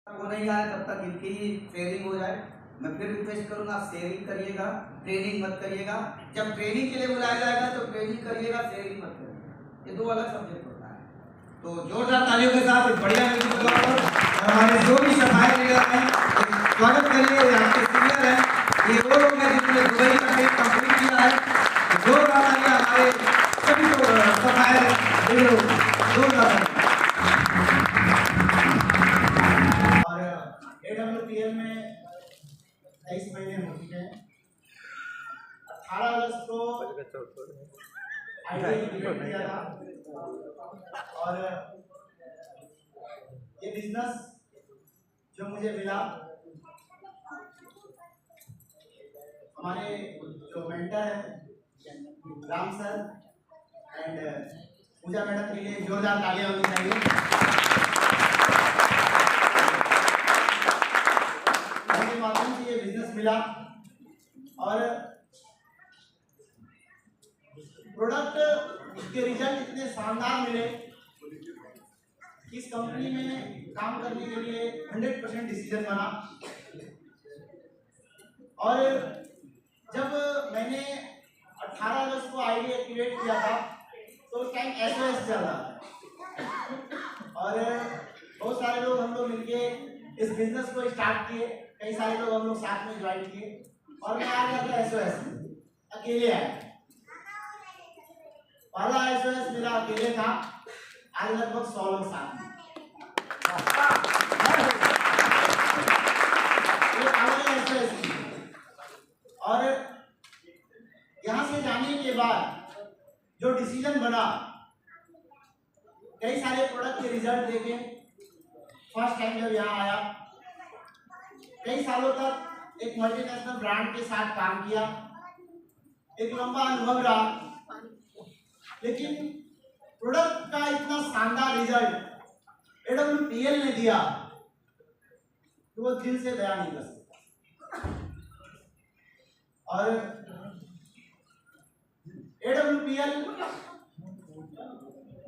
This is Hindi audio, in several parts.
वो नहीं आए तब तक इनकी ही ट्रेनिंग हो जाए। मैं फिर रिक्वेस्ट करूंगा, शेयरिंग करिएगा, ट्रेनिंग मत करिएगा। जब ट्रेनिंग के लिए बुलाया जाएगा तो ट्रेनिंग करिएगा, शेयरिंग मत करिएगा। ये दो अलग सब्जेक्ट होता है। तो जोरदार तालियों के साथ एक बढ़िया म्यूजिक लगाओ और हमारे जो भी सफाई लीडर हैं स्वागत करिए। आपके सीनियर हैं, ये वो लोग हैं जिन्होंने दुबई का ट्रेन कंप्लीट किया है। जोरदार तालियां हमारे सभी सफाई लीडरों, जोरदार। AWPL में 23 महीने हो चुके हैं। 18 अगस्त को आईटीआई क्रिएट किया था और ये बिजनेस जो मुझे मिला, हमारे जो मेंटर है Ram sir and Pooja madam के लिए जोरदार तालियां होनी चाहिए। माध्यम से ये बिजनेस मिला और प्रोडक्ट के रिजल्ट इतने शानदार मिले। इस कंपनी में काम करने के लिए 100% डिसीजन बना। और जब मैंने 18 अगस्त को आईडी एक्टिवेट किया था तो उस टाइम SOS चल रहा था और बहुत सारे लोग हम लोग मिलके इस बिजनेस को स्टार्ट किए। कई सारे लोग हम लोग साथ में ज्वाइन किए और मैं आ गया था SOS अकेले आया। पहला SOS मेरा अकेले था, आज लगभग 100 लोग साथ में। SOS और यहाँ से जाने के बाद जो डिसीजन बना, कई सारे प्रोडक्ट के रिजल्ट देखे। फर्स्ट टाइम जब यहाँ आया, कई सालों तक एक मल्टीनेशनल ब्रांड के साथ काम किया, एक लंबा अनुभव रहा, लेकिन प्रोडक्ट का इतना शानदार रिजल्ट AWPL ने दिया कि वो दिल से बयान नहीं कर सकता। और AWPL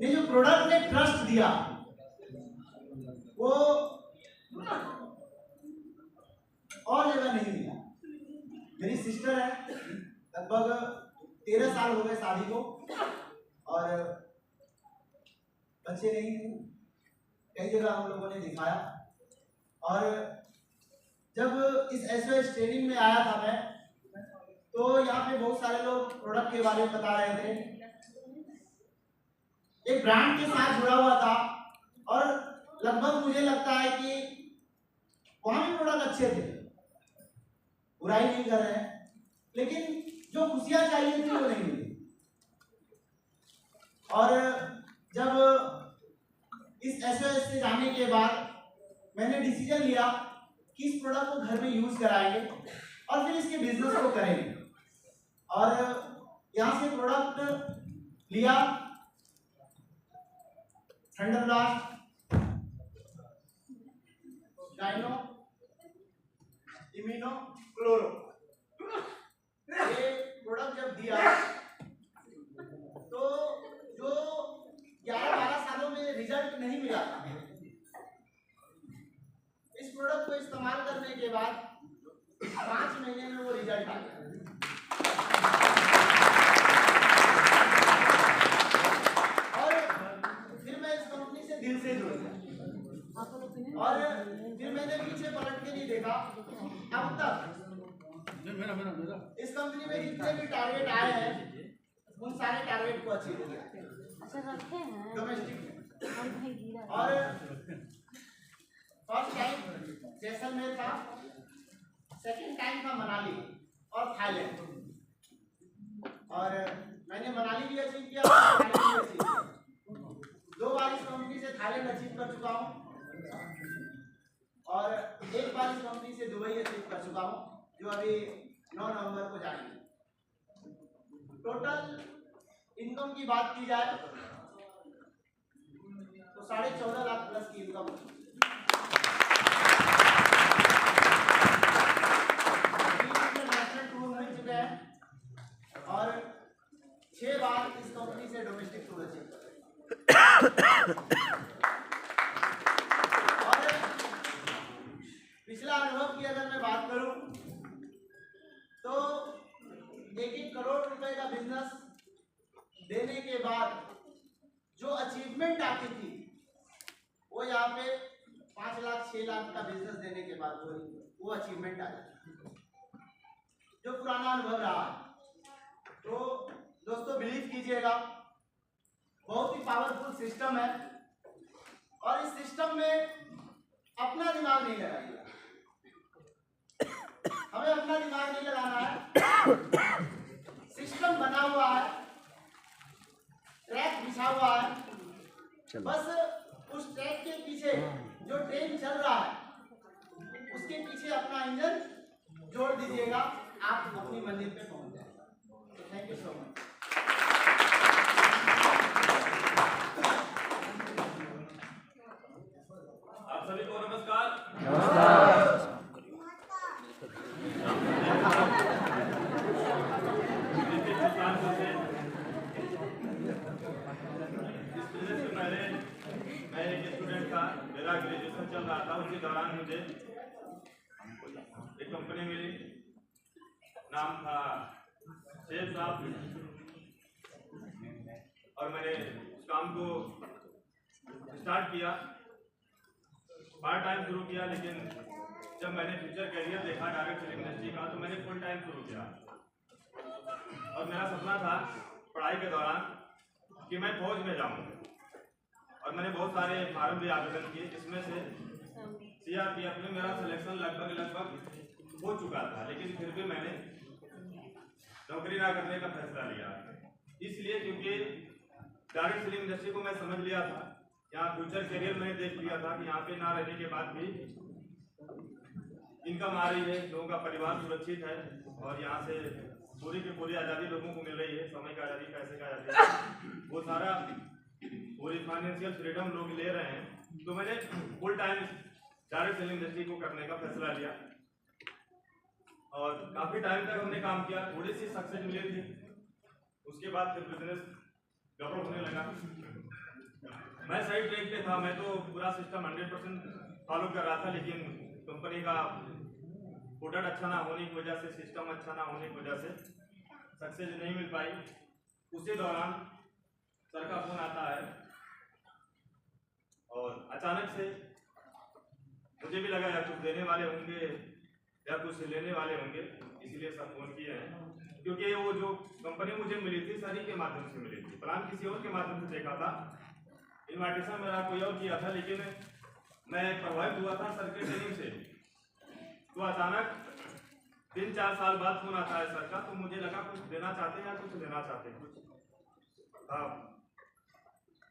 ने जो प्रोडक्ट ने ट्रस्ट दिया वो और जगह नहीं मिला। मेरी सिस्टर है, लगभग 13 साल हो गए शादी को और बच्चे नहीं थे। कई जगह हम लोगों ने दिखाया और जब इस SOS ट्रेनिंग में आया था मैं, तो यहाँ पे बहुत सारे लोग प्रोडक्ट के बारे में बता रहे थे। एक ब्रांड के साथ जुड़ा हुआ था और लगभग मुझे लगता है कि वहां भी प्रोडक्ट अच्छे थे, बुराई नहीं कर रहे हैं, लेकिन जो खुशियां चाहिए थी वो नहीं मिली। और जब इस SOS से जाने के बाद मैंने डिसीजन लिया कि इस प्रोडक्ट को घर में यूज कराएंगे और फिर इसके बिजनेस को करेंगे। और यहाँ से प्रोडक्ट लिया, thunder blast, dyno, immuno, chloro, ये प्रोडक्ट जब दिया तो जो 11-12 सालों में रिजल्ट नहीं मिला था, इस प्रोडक्ट को इस्तेमाल करने के बाद 5 महीने में वो रिजल्ट आ गया। और फिर मैं इस कंपनी से दिल से जुड़ गया और फिर मैंने पीछे पलट के नहीं देखा। अब तक इस कंपनी में जितने भी टारगेट आए हैं उन सारे टारगेट को अचीव किया डोमेस्टिक में। और फर्स्ट टाइम जैसलमेर था, सेकंड टाइम था मनाली और थाईलैंड। और मैंने मनाली भी अचीव किया और थाईलैंड भी अचीव किया। 2 बार इस कंपनी से थाईलैंड अचीव कर चुका हूँ और 1 बार इस कंपनी से दुबई अचीव कर चुका हूँ, जो अभी 9 नवंबर को जाएंगे। टोटल इनकम की बात की जाए तो 14.5 लाख प्लस की इनकम इंटरनेशनल टूर मिल चुके हैं और 6 बार इस कंपनी से डोमेस्टिक टूर अचीव कर। और का बिजनेस देने के बाद जो अचीवमेंट आती थी वो यहाँ पे 5 लाख 6 लाख का बिजनेस देने के बाद वो अचीवमेंट आ जाती, जो पुराना अनुभव रहा है। तो दोस्तों बिलीव कीजिएगा, बहुत ही पावरफुल सिस्टम है और इस सिस्टम में अपना दिमाग नहीं लगाइएगा, हमें अपना दिमाग नहीं लगाना है। सिस्टम बना हुआ है, ट्रैक बिछा हुआ है, बस उस ट्रैक के पीछे जो ट्रेन चल रहा है उसके पीछे अपना इंजन जोड़ दीजिएगा, आप अपनी मंजिल पे पहुंच जाएंगे। Thank you so much. आप सभी को नमस्कार। पहले मैं एक स्टूडेंट था, मेरा ग्रेजुएशन चल रहा था, उसी दौरान मुझे एक कंपनी मिली, नाम था शेफ साहब, और मैंने उस काम को स्टार्ट किया, पार्ट टाइम शुरू किया, लेकिन जब मैंने फ्यूचर करियर देखा डायरेक्ट सेलिंग इंडस्ट्री का तो मैंने फुल टाइम शुरू किया। और मेरा सपना था पढ़ाई के दौरान कि मैं फौज में जाऊं, और मैंने बहुत सारे फार्म भी आवेदन किए, जिसमें से सीआरपीएफ में मेरा सिलेक्शन लगभग हो चुका था, लेकिन फिर भी मैंने नौकरी ना करने का फैसला लिया। इसलिए क्योंकि डायरेक्ट सेलिंग इंडस्ट्री को मैं समझ लिया था, यहाँ फ्यूचर करियर मैंने देख लिया था कि यहाँ पे ना रहने के बाद भी इनकम आ रही है, लोगों का परिवार सुरक्षित है, और यहाँ से पूरी की पूरी आज़ादी लोगों को मिल रही है, समय का आज़ादी, पैसे का आज़ादी, वो सारा पूरी फाइनेंशियल फ्रीडम लोग ले रहे हैं। तो मैंने full time direct selling industry को करने का फैसला लिया, और काफ़ी टाइम तक हमने काम किया, थोड़ी सी सक्सेस मिली थी, उसके बाद फिर बिजनेस गड़बड़ होने लगा। मैं सही ट्रैक पे था, मैं तो पूरा सिस्टम 100% फॉलो कर रहा था, लेकिन कंपनी का प्रोडक्ट अच्छा ना होने की वजह से, सिस्टम अच्छा ना होने की वजह से सक्सेस नहीं मिल पाई। उसी दौरान सर का फोन आता है, और अचानक से मुझे भी लगा यार कुछ देने वाले होंगे या कुछ लेने वाले होंगे, इसीलिए सर फोन किए हैं। क्योंकि वो जो कंपनी मुझे मिली थी सर ही के माध्यम से मिली थी, प्लान किसी और के माध्यम से देखा था, इन्विटेशन मेरा कोई और किया था, लेकिन मैं प्रभावित हुआ था सर के ट्रेनिंग से। तो अचानक 3-4 साल बाद फोन आता है सर का, तो मुझे लगा कुछ देना चाहते हैं या कुछ लेना चाहते हैं कुछ। हाँ,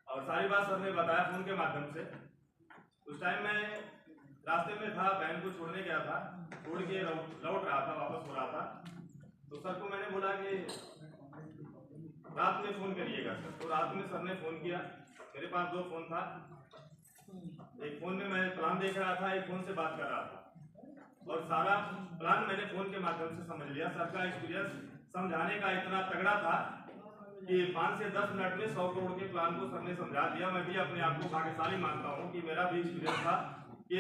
और सारी बात सर ने बताया फोन के माध्यम से। उस टाइम मैं रास्ते में था, बहन को छोड़ने गया था, छोड़ के लौट रहा था, वापस हो रहा था, तो सर को मैंने बोला कि रात में फोन करिएगा सर। तो रात में सर ने फोन किया, मेरे पास 2 फोन था, एक फोन में मैं प्लान देख रहा था, एक फोन से बात कर रहा था, और सारा प्लान मैंने फोन के माध्यम से समझ लिया। सर का एक्सपीरियंस समझाने का इतना तगड़ा था कि 5 से 10 मिनट में 100 करोड़ के प्लान को सर ने समझा दिया। मैं भी अपने आप को भाग्यशाली मानता हूँ कि मेरा भी एक्सपीरियंस था कि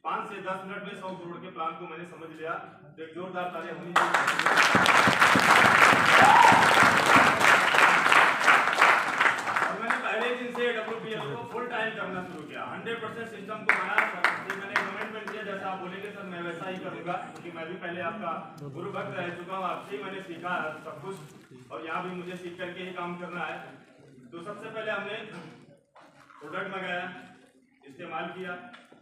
5 से 10 मिनट में 100 करोड़ के प्लान को मैंने समझ लिया। तो एक जोरदार तालियां होनी चाहिए। और मैंने पहले दिन से WPL को फुल टाइम करना शुरू किया, 100% सिस्टम को बनाया। मैंने कमिटमेंट किया जैसा आप बोलेंगे सर मैं वैसा ही करूंगा, क्योंकि मैं भी पहले आपका गुरु भक्त रह चुका हूँ, आपसे ही मैंने सीखा है सब कुछ, और यहाँ भी मुझे सीख करके ही काम करना है। तो सबसे पहले हमने प्रोडक्ट मंगाया, इस्तेमाल किया,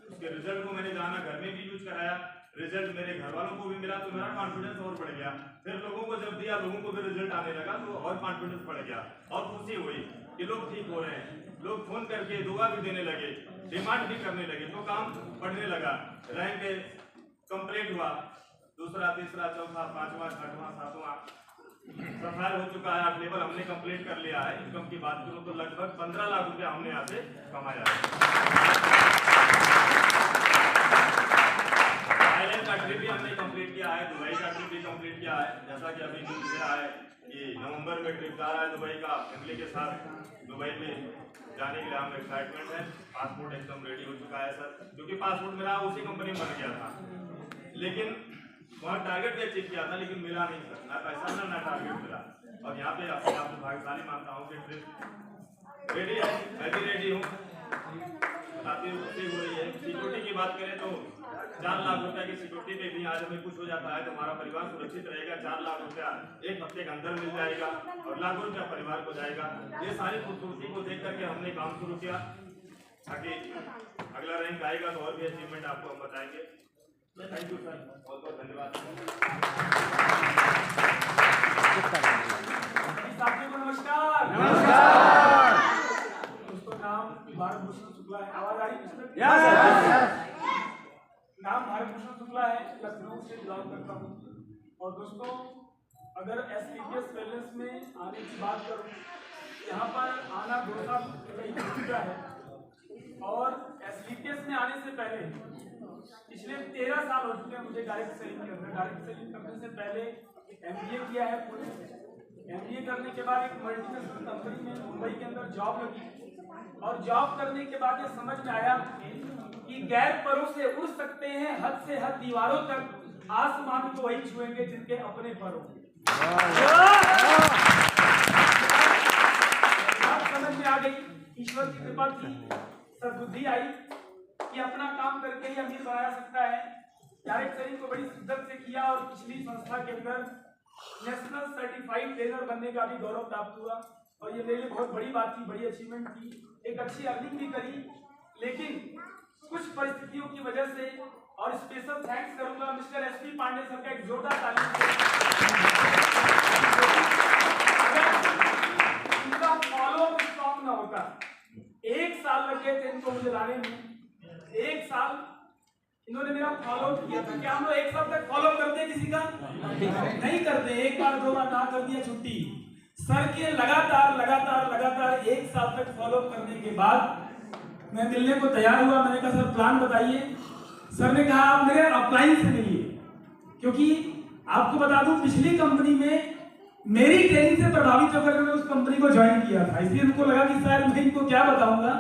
उसके रिजल्ट को मैंने जाना, घर में भी यूज कराया, रिजल्ट मेरे घर वालों को भी मिला, तो मेरा कॉन्फिडेंस और बढ़ गया। फिर लोगों को जब दिया, लोगों को भी रिजल्ट आने लगा, तो और कॉन्फिडेंस बढ़ गया, और खुशी हुई कि लोग ठीक हो रहे हैं। लोग फोन करके दुआ भी देने लगे, डिमांड भी करने लगे, तो काम बढ़ने लगा। रैंक कंप्लीट हुआ, दूसरा, तीसरा, चौथा, 5वां, 6वां, 7वां सफायर हो चुका है। 8 लेवल हमने कंप्लीट कर लिया है। इनकम की बात करूं तो लगभग 15 लाख रुपया हमने यहाँ से कमाया है। थाईलैंड का ट्रिप भी हमने कंप्लीट किया है, दुबई का ट्रिप भी कंप्लीट किया है। जैसा कि अभी न्यूज में आया है कि नवंबर में ट्रिप जा रहा है दुबई का, फैमिली के साथ दुबई में जाने के लिए हम एक्साइटमेंट है। पासपोर्ट एकदम रेडी हो चुका है सर, क्योंकि पासपोर्ट मेरा उसी कंपनी में बन गया था, लेकिन वहाँ टारगेट भी अचीव किया था, लेकिन मिला नहीं सर, ना पैसा ना टारगेट मिला। और यहाँ पे अपने आप को भाग्यशाली मानता हूँ कि ट्रिप रेडी है, मैं भी रेडी हूँ। बताते हुए हो रही है। सिक्योरिटी की बात करें तो 4 लाख रुपए की सिक्योरिटी पे भी आज हमें कुछ हो जाता है तो हमारा परिवार सुरक्षित रहेगा। 4 लाख रुपया एक हफ्ते के अंदर मिल जाएगा और लाखों रुपया परिवार को जाएगा। ये सारी खूबसूरती को देख करके हमने काम शुरू किया ताकि अगला रैंक आएगा तो और भी अचीवमेंट आपको हम बताएंगे। थैंक यू सर, बहुत बहुत धन्यवाद। नमस्कार। नमस्कार दोस्तों, नाम भारत भूषण शुक्ला है। आवाज आ रही है? नाम भारत भूषण शुक्ला है, लखनऊ से बिलोंग करता हूँ। और दोस्तों, अगर एसपीपीएस वेलनेस में आने की बात करूँ, यहाँ पर आना 2 साल हो चुका है। और एसपीपीएस में आने से पहले पिछले 13 साल हो चुके हैं मुझे डायरेक्ट सेलिंग करने। डायरेक्ट सेलिंग करने से पहले एमबीए किया है पूरे। एमबीए करने के बाद एक मल्टीनेशनल कंपनी में मुंबई के अंदर जॉब लगी और जॉब करने के बाद ये समझ में आया कि गैर परों से उड़ सकते हैं हद से हद दीवारों तक, आसमान को वही छुएंगे जिनके अपने पर हो। बात समझ में आ गई, ईश्वर की कृपा थी, सद्बुद्धि आई कि अपना काम करके ही अमीर बनाया सकता है। डायरेक्ट सेलिंग को बड़ी शिद्दत से किया और पिछली संस्था के अंदर नेशनल सर्टिफाइड ट्रेनर बनने का भी गौरव प्राप्त हुआ और ये मेरे लिए बहुत बड़ी बात थी, बड़ी अचीवमेंट थी। एक अच्छी अर्निंग भी करी, लेकिन कुछ परिस्थितियों की वजह से, और स्पेशल थैंक्स करूंगा मिस्टर एसपी पांडे सर का, एक जोरदार ताली इनका फॉलो स्ट्रॉन्ग ना होता। 1 साल लग गए थे इनको मुझे लाने में। 1 साल इन्होंने मेरा फॉलो किया था। क्या हम लोग 1 साल तक फॉलो करते हैं किसी का? नहीं करते। 1 बार 2 बार ना कर दिया छुट्टी। सर के लगातार 1 साल तक फॉलो करने के बाद मैं मिलने को तैयार हुआ। मैंने कहा सर प्लान बताइए। सर ने कहा आप मेरे अपलाइन से मिलिए, क्योंकि आपको बता दूं पिछली कंपनी में मेरी ट्रेनिंग से प्रभावित होकर मैंने उस कंपनी को ज्वाइन किया था। इसलिए उनको लगा कि शायद मैं इनको क्या बताऊंगा।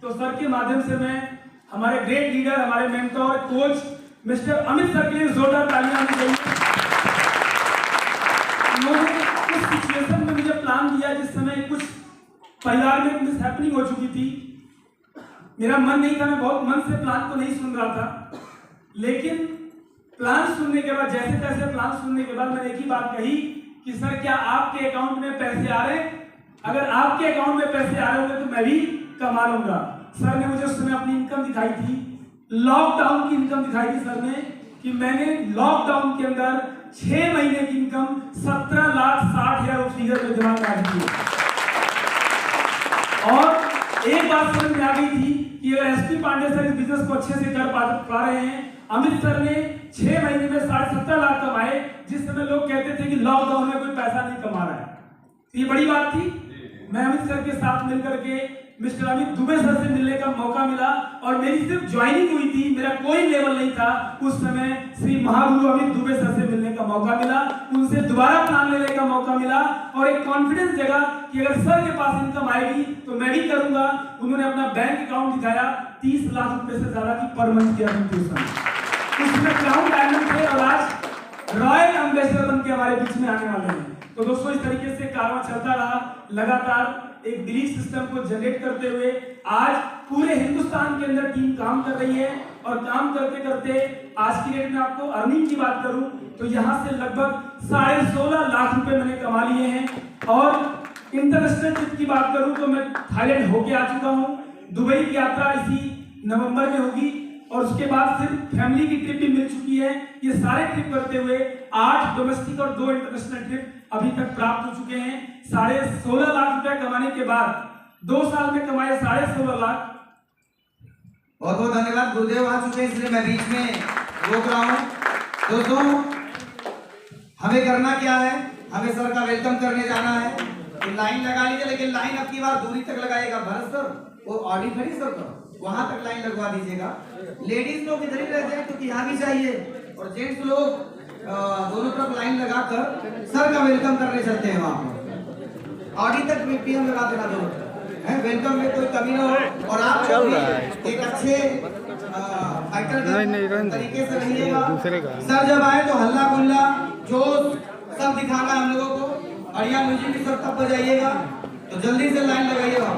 तो सर के माध्यम से मैं हमारे ग्रेट लीडर, हमारे mentor, coach mister Amit sir के लिए जोरदार तालियां होनी चाहिए। उन्होंने उस सिचुएशन में मुझे प्लान दिया जिस समय कुछ परिवार में मिस हैपनिंग हो चुकी थी। मेरा मन नहीं था, मैं बहुत मन से प्लान को नहीं सुन रहा था, लेकिन प्लान सुनने के बाद, जैसे तैसे प्लान सुनने के बाद मैंने एक ही बात कही कि सर क्या आपके अकाउंट में पैसे आ रहे हैं? अगर आपके अकाउंट में पैसे आ रहे होंगे तो मैं भी कमा लूंगा। सर ने मुझे उस समय अपनी इनकम दिखाई थी, लॉकडाउन की इनकम दिखाई थी सर ने, कि मैंने लॉकडाउन के अंदर 6 महीने की इनकम 17,60,000 फिगर में जमा करा दी। और एक बात समझ में आ गई थी कि अगर एसपी पांडे सर इस बिजनेस को अच्छे से कर पा रहे हैं, अमित सर ने 6 महीने में 17.5 लाख कमाए, जिस समय लोग कहते थे कि लॉकडाउन में कोई पैसा नहीं कमा रहा है। तो ये बड़ी बात थी। मैं अमित सर के साथ मिलकर के मिस्टर अमित दुबे सर से मिलने का मौका मिला और मेरी सिर्फ ज्वाइनिंग हुई थी, मेरा कोई लेवल नहीं था। उस समय श्री महागुरु अमित दुबे सर से मिलने का मौका मिला, उनसे दोबारा प्लान लेने का मौका मिला और एक कॉन्फिडेंस जगा कि अगर सर के पास इनकम आएगी तो मैं भी करूंगा। उन्होंने अपना बैंक अकाउंट दिखाया, 30 लाख रुपए से ज्यादा की पर मंथ की अर्निंग उसमें क्राउन डायमंड थे और आज रॉयल एम्बेसडर बन के हमारे बीच में आने वाले हैं। तो दोस्तों इस तरीके से कारवां चलता रहा, लगातार एक बिलीफ सिस्टम को जनरेट करते हुए आज पूरे हिंदुस्तान के अंदर टीम काम कर रही है। और काम करते करते आज की डेट में आपको अर्निंग की बात करूं तो यहां से लगभग 16.5 लाख रुपए मैंने कमा लिए हैं। और इंटरनेशनल ट्रिप की बात करूं तो मैं थाईलैंड होके आ चुका हूं। दुबई की यात्रा इसी नवंबर में होगी और उसके बाद फिर फैमिली की ट्रिप भी मिल चुकी है। ये सारे ट्रिप करते हुए 8 डोमेस्टिक और 2 इंटरनेशनल ट्रिप अभी तक प्राप्त हो चुके हैं। 16.5 लाख रुपए कमाने के बाद 2 साल में कमाए 16.5 लाख। बहुत बहुत धन्यवाद। गुरुदेव आ चुके हैं इसलिए मैं बीच में रोक रहा हूँ। दोस्तों हमें करना क्या है, हमें सर का वेलकम करने जाना है। लाइन लगा लीजिए, लेकिन लाइन अब की बार दूरी तक लगाएगा। भरत सर वो ऑडी खड़ी सर तो वहां तक लाइन लगवा दीजिएगा। लेडीज लोग इधर ही रह जाए क्योंकि यहाँ भी चाहिए, और जेंट्स लोग दोनों तरफ लाइन लगाकर सर का वेलकम करने चलते हैं। वहां पर ऑडी तक पीएम लगा देना दोनों है, वेलकम में कोई कमी ना हो। और आप एक अच्छे फाइटर तरीके से रहिएगा। सर जब आए तो हल्ला गुल्ला जोश सब दिखाना हम लोगों को। बढ़िया म्यूजिक के साथ तब बजाइएगा, तो जल्दी से लाइन लगाइएगा।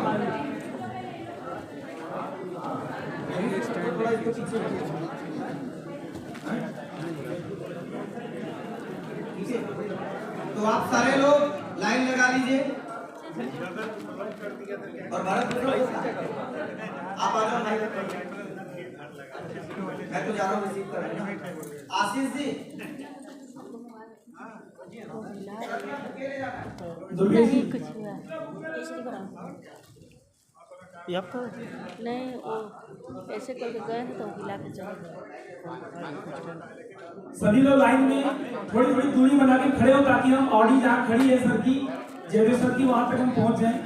तो आप सारे लोग लाइन लगा लीजिए और भारत आप आ जाओ। मैं तो जा रहा हूँ रिसीव करने। आशीष जी दुर्गेश जी कुछ हुआ टेस्ट कराओ नहीं, वो ऐसे करके गए हैं तो हिला के चले सभी लोग लाइन में थोड़ी थोड़ी दूरी बना के खड़े हो ताकि हम ऑडी जहाँ खड़ी है सर की, जेडे सर की, वहां तक हम पहुंच जाएं।